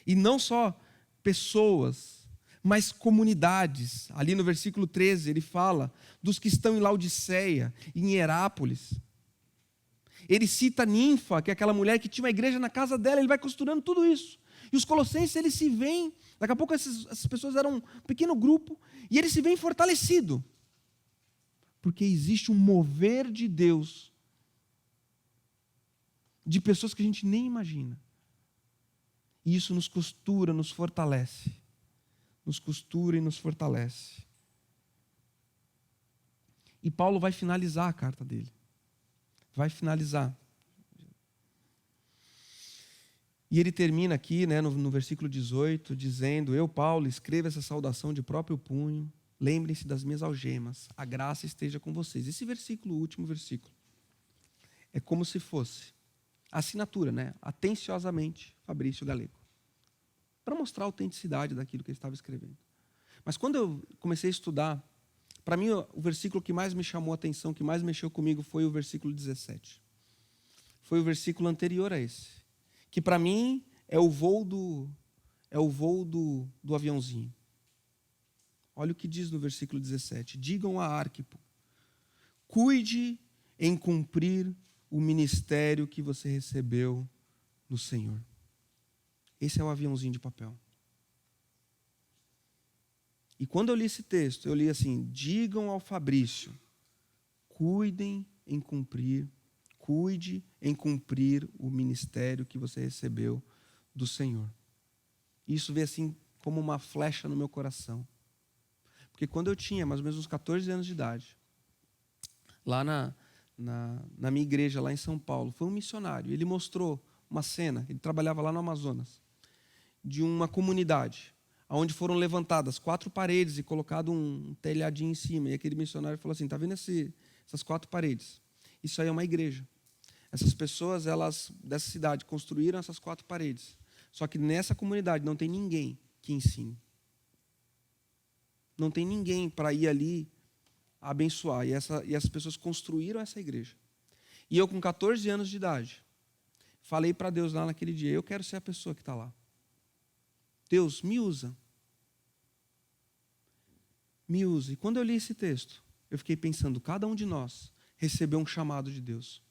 E não só pessoas, mas comunidades. Ali no versículo 13 ele fala dos que estão em Laodiceia, em Hierápolis. Ele cita Ninfa, que é aquela mulher que tinha uma igreja na casa dela, ele vai costurando tudo isso. E os colossenses, eles se veem, daqui a pouco essas pessoas eram um pequeno grupo, e eles se veem fortalecidos. Porque existe um mover de Deus, de pessoas que a gente nem imagina. E isso nos costura, nos fortalece. Nos costura e nos fortalece. E Paulo vai finalizar a carta dele. Vai finalizar. E ele termina aqui, né, no versículo 18, dizendo, eu, Paulo, escrevo essa saudação de próprio punho, lembrem-se das minhas algemas, a graça esteja com vocês. Esse versículo, o último versículo, é como se fosse a assinatura, né? Atenciosamente, Fabrício Galego. Para mostrar a autenticidade daquilo que ele estava escrevendo. Mas quando eu comecei a estudar, para mim o versículo que mais me chamou a atenção, que mais mexeu comigo, foi o versículo 17. Foi o versículo anterior a esse. Que para mim é o voo do aviãozinho. Olha o que diz no versículo 17. Digam a Arquipo, cuide em cumprir o ministério que você recebeu no Senhor. Esse é o aviãozinho de papel. E quando eu li esse texto, eu li assim, digam ao Fabrício, cuide em cumprir o ministério que você recebeu do Senhor. Isso veio assim como uma flecha no meu coração. Porque quando eu tinha mais ou menos uns 14 anos de idade, lá na minha igreja, lá em São Paulo, foi um missionário. Ele mostrou uma cena, ele trabalhava lá no Amazonas, de uma comunidade, onde foram levantadas 4 paredes e colocado um telhadinho em cima. E aquele missionário falou assim, está vendo essas 4 paredes? Isso aí é uma igreja. Essas pessoas, elas dessa cidade, construíram essas 4 paredes. Só que nessa comunidade não tem ninguém que ensine. Não tem ninguém para ir ali abençoar. E essas pessoas construíram essa igreja. E eu, com 14 anos de idade, falei para Deus lá naquele dia, eu quero ser a pessoa que está lá. Deus, me usa. Me usa. E quando eu li esse texto, eu fiquei pensando, cada um de nós recebeu um chamado de Deus.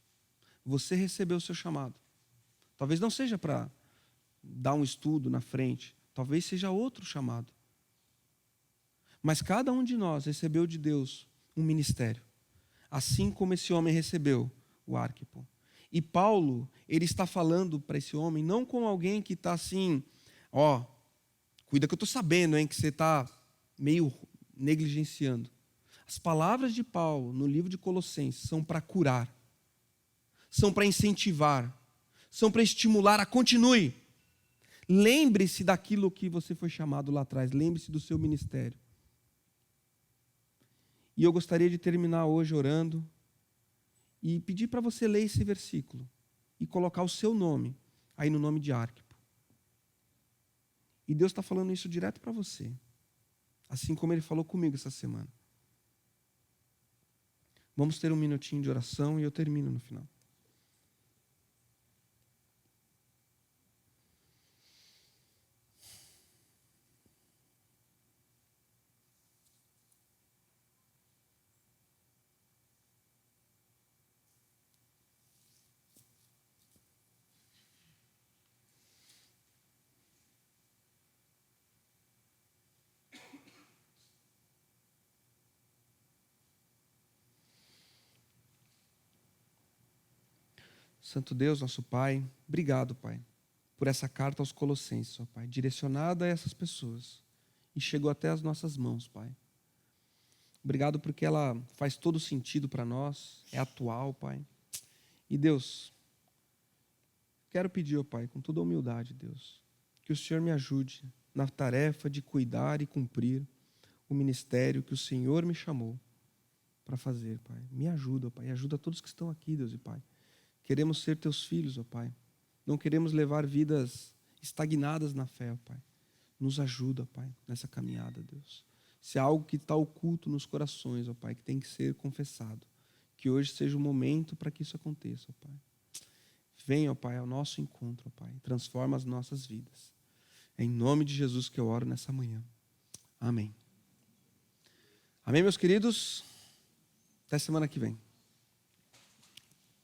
Você recebeu o seu chamado. Talvez não seja para dar um estudo na frente. Talvez seja outro chamado. Mas cada um de nós recebeu de Deus um ministério. Assim como esse homem recebeu, o Arquipo. E Paulo, ele está falando para esse homem, não com alguém que está assim, ó, cuida que eu estou sabendo, hein, que você está meio negligenciando. As palavras de Paulo no livro de Colossenses são para curar, são para incentivar, são para estimular a continue. Lembre-se daquilo que você foi chamado lá atrás, lembre-se do seu ministério. E eu gostaria de terminar hoje orando e pedir para você ler esse versículo e colocar o seu nome aí no nome de Arquipo. E Deus está falando isso direto para você, assim como Ele falou comigo essa semana. Vamos ter um minutinho de oração e eu termino no final. Santo Deus, nosso Pai, obrigado, Pai, por essa carta aos Colossenses, ó Pai, direcionada a essas pessoas e chegou até as nossas mãos, Pai. Obrigado porque ela faz todo sentido para nós, é atual, Pai. E Deus, quero pedir, ó Pai, com toda a humildade, Deus, que o Senhor me ajude na tarefa de cuidar e cumprir o ministério que o Senhor me chamou para fazer, Pai. Me ajuda, ó Pai, e ajuda todos que estão aqui, Deus e Pai. Queremos ser teus filhos, ó Pai. Não queremos levar vidas estagnadas na fé, ó Pai. Nos ajuda, Pai, nessa caminhada, Deus. Se há algo que está oculto nos corações, ó Pai, que tem que ser confessado, que hoje seja o momento para que isso aconteça, ó Pai. Venha, ó Pai, ao nosso encontro, ó Pai. Transforma as nossas vidas. É em nome de Jesus que eu oro nessa manhã. Amém. Amém, meus queridos? Até semana que vem.